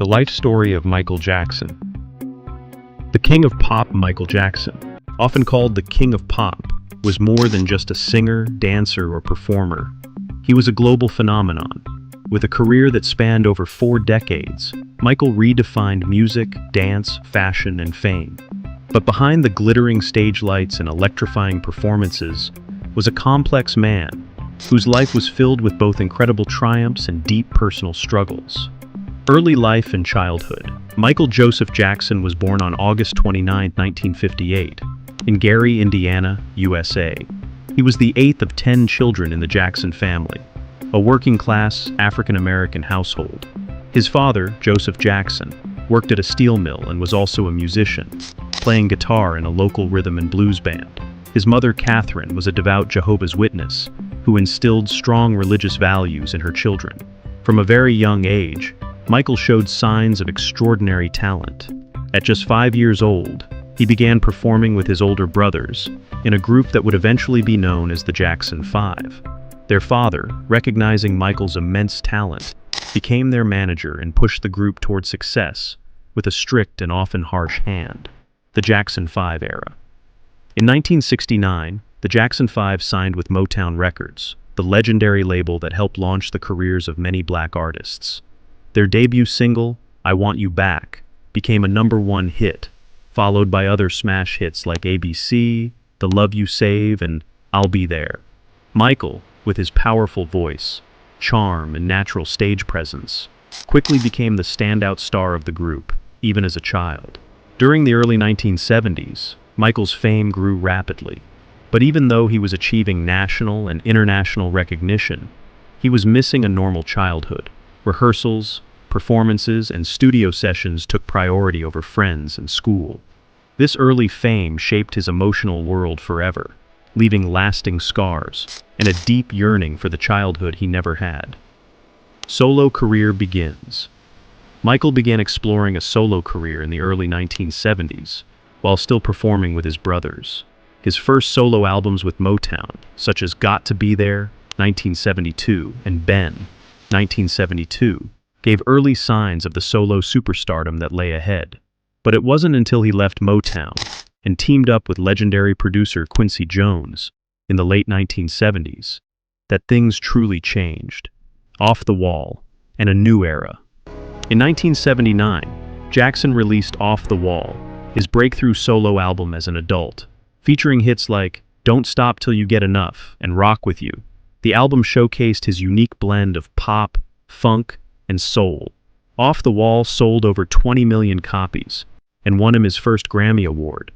The life story of Michael Jackson. The king of pop, Michael Jackson, often called the King of Pop, was more than just a singer, dancer, or performer. He was a global phenomenon. With a career that spanned over 4 decades, Michael redefined music, dance, fashion, and fame. But behind the glittering stage lights and electrifying performances was a complex man whose life was filled with both incredible triumphs and deep personal struggles. Early life and childhood. Michael Joseph Jackson was born on August 29, 1958, in Gary, Indiana, USA. He was the 8th of 10 children in the Jackson family, a working-class African-American household. His father, Joseph Jackson, worked at a steel mill and was also a musician, playing guitar in a local rhythm and blues band. His mother, Catherine, was a devout Jehovah's Witness who instilled strong religious values in her children. From a very young age, Michael showed signs of extraordinary talent. At just 5 years old, he began performing with his older brothers in a group that would eventually be known as the Jackson 5. Their father, recognizing Michael's immense talent, became their manager and pushed the group toward success with a strict and often harsh hand. The Jackson 5 era. In 1969, the Jackson 5 signed with Motown Records, the legendary label that helped launch the careers of many black artists. Their debut single, I Want You Back, became a #1 hit, followed by other smash hits like ABC, The Love You Save, and I'll Be There. Michael, with his powerful voice, charm, and natural stage presence, quickly became the standout star of the group, even as a child. During the early 1970s, Michael's fame grew rapidly, but even though he was achieving national and international recognition, he was missing a normal childhood. Rehearsals, performances, and studio sessions took priority over friends and school. This early fame shaped his emotional world forever, leaving lasting scars and a deep yearning for the childhood he never had. Solo career begins. Michael began exploring a solo career in the early 1970s, while still performing with his brothers. His first solo albums with Motown, such as Got to Be There, 1972, and Ben, 1972, gave early signs of the solo superstardom that lay ahead. But it wasn't until he left Motown and teamed up with legendary producer Quincy Jones in the late 1970s that things truly changed. Off the Wall and a new era. In 1979, Jackson released Off the Wall, his breakthrough solo album as an adult, featuring hits like Don't Stop Till You Get Enough and Rock With You. The album showcased his unique blend of pop, funk, and soul. Off the Wall sold over 20 million copies and won him his first Grammy Award.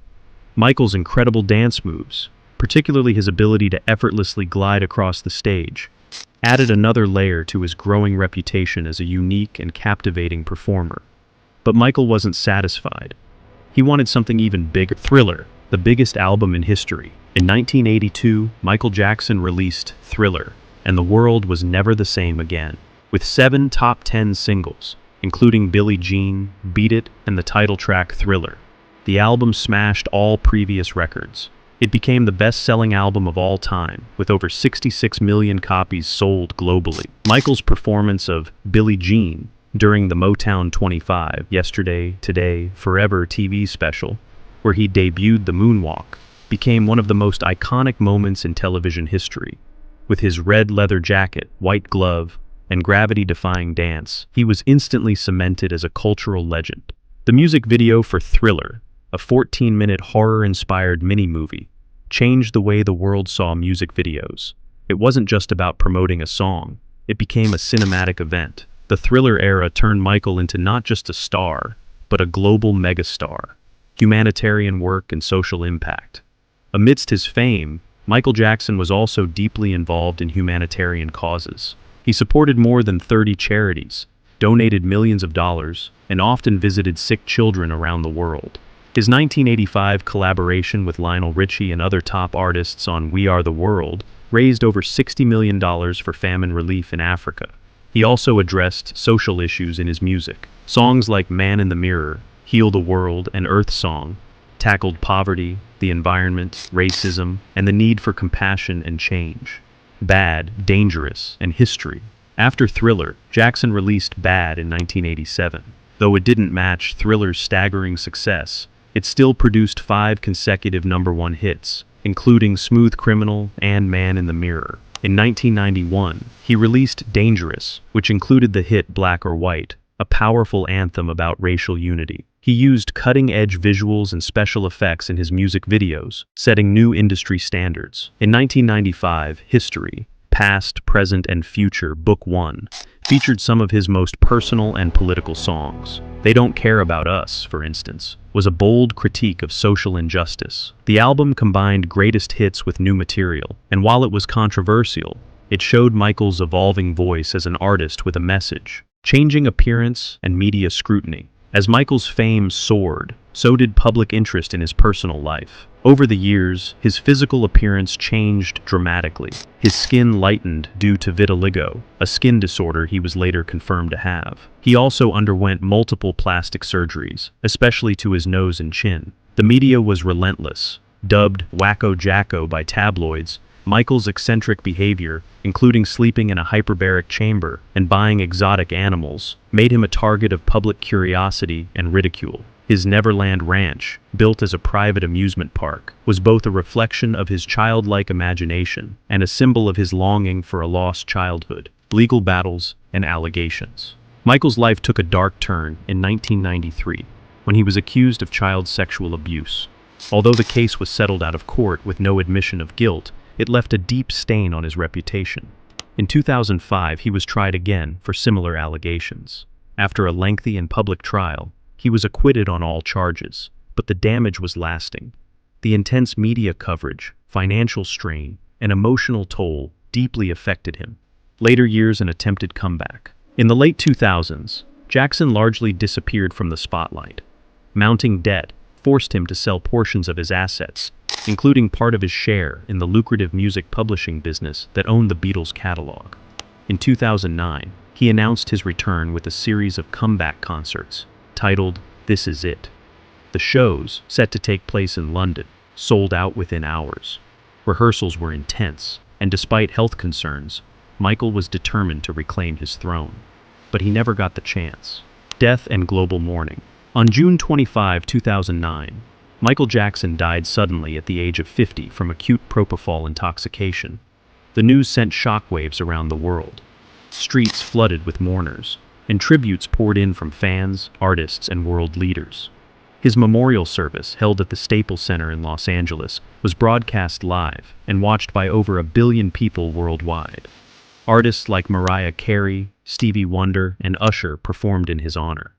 Michael's incredible dance moves, particularly his ability to effortlessly glide across the stage, added another layer to his growing reputation as a unique and captivating performer. But Michael wasn't satisfied. He wanted something even bigger. Thriller, the biggest album in history. In 1982, Michael Jackson released Thriller, and the world was never the same again. With 7 top 10 singles, including Billie Jean, Beat It, and the title track Thriller, the album smashed all previous records. It became the best-selling album of all time, with over 66 million copies sold globally. Michael's performance of Billie Jean during the Motown 25 Yesterday, Today, Forever TV special, where he debuted the moonwalk, became one of the most iconic moments in television history. With his red leather jacket, white glove, and gravity-defying dance, he was instantly cemented as a cultural legend. The music video for Thriller, a 14-minute horror-inspired mini-movie, changed the way the world saw music videos. It wasn't just about promoting a song, it became a cinematic event. The Thriller era turned Michael into not just a star, but a global megastar. Humanitarian work and social impact. Amidst his fame, Michael Jackson was also deeply involved in humanitarian causes. He supported more than 30 charities, donated millions of dollars, and often visited sick children around the world. His 1985 collaboration with Lionel Richie and other top artists on We Are the World raised over $60 million for famine relief in Africa. He also addressed social issues in his music. Songs like Man in the Mirror, Heal the World, and Earth Song tackled poverty, the environment, racism, and the need for compassion and change. Bad, Dangerous, and History. After Thriller, Jackson released Bad in 1987, Though it didn't match Thriller's staggering success, it still produced 5 consecutive #1 hits, including Smooth Criminal and Man in the Mirror. In 1991, he released Dangerous, which included the hit Black or White, a powerful anthem about racial unity. He used cutting-edge visuals and special effects in his music videos, setting new industry standards. In 1995, History, Past, Present, and Future, Book 1, featured some of his most personal and political songs. They Don't Care About Us, for instance, was a bold critique of social injustice. The album combined greatest hits with new material, and while it was controversial, it showed Michael's evolving voice as an artist with a message. Changing appearance and media scrutiny. As Michael's fame soared, so did public interest in his personal life. Over the years, his physical appearance changed dramatically. His skin lightened due to vitiligo, a skin disorder he was later confirmed to have. He also underwent multiple plastic surgeries, especially to his nose and chin. The media was relentless. Dubbed Wacko Jacko by tabloids, Michael's eccentric behavior, including sleeping in a hyperbaric chamber and buying exotic animals, made him a target of public curiosity and ridicule. His Neverland Ranch, built as a private amusement park, was both a reflection of his childlike imagination and a symbol of his longing for a lost childhood. Legal battles and allegations. Michael's life took a dark turn in 1993, when he was accused of child sexual abuse. Although the case was settled out of court with no admission of guilt, it left a deep stain on his reputation. In 2005, he was tried again for similar allegations. After a lengthy and public trial, he was acquitted on all charges, but the damage was lasting. The intense media coverage, financial strain, and emotional toll deeply affected him. Later years an attempted comeback. In the late 2000s, Jackson largely disappeared from the spotlight. Mounting debt forced him to sell portions of his assets, including part of his share in the lucrative music publishing business that owned the Beatles' catalog. In 2009, he announced his return with a series of comeback concerts, titled This Is It. The shows, set to take place in London, sold out within hours. Rehearsals were intense, and despite health concerns, Michael was determined to reclaim his throne. But he never got the chance. Death and global mourning. On June 25, 2009, Michael Jackson died suddenly at the age of 50 from acute propofol intoxication. The news sent shockwaves around the world. Streets flooded with mourners, and tributes poured in from fans, artists, and world leaders. His memorial service, held at the Staples Center in Los Angeles, was broadcast live and watched by over 1 billion people worldwide. Artists like Mariah Carey, Stevie Wonder, and Usher performed in his honor.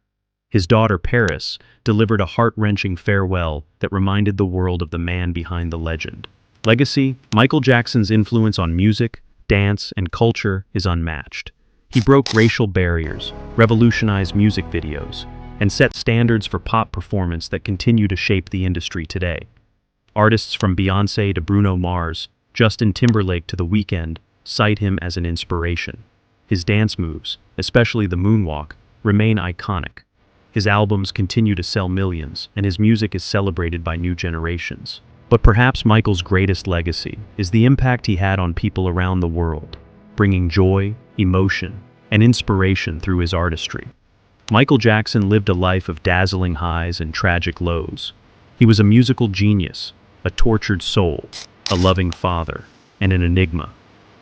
His daughter Paris delivered a heart-wrenching farewell that reminded the world of the man behind the legend. Legacy. Michael Jackson's influence on music, dance, and culture is unmatched. He broke racial barriers, revolutionized music videos, and set standards for pop performance that continue to shape the industry today. Artists from Beyoncé to Bruno Mars, Justin Timberlake to The Weeknd, cite him as an inspiration. His dance moves, especially the moonwalk, remain iconic. His albums continue to sell millions, and his music is celebrated by new generations. But perhaps Michael's greatest legacy is the impact he had on people around the world, bringing joy, emotion, and inspiration through his artistry. Michael Jackson lived a life of dazzling highs and tragic lows. He was a musical genius, a tortured soul, a loving father, and an enigma.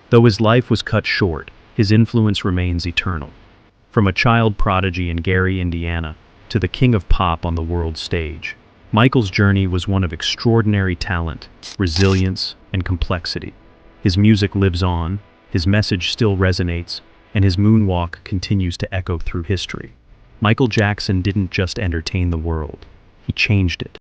Though his life was cut short, his influence remains eternal. From a child prodigy in Gary, Indiana, to the king of pop on the world stage, Michael's journey was one of extraordinary talent, resilience, and complexity. His music lives on, his message still resonates, and his moonwalk continues to echo through history. Michael Jackson didn't just entertain the world, he changed it.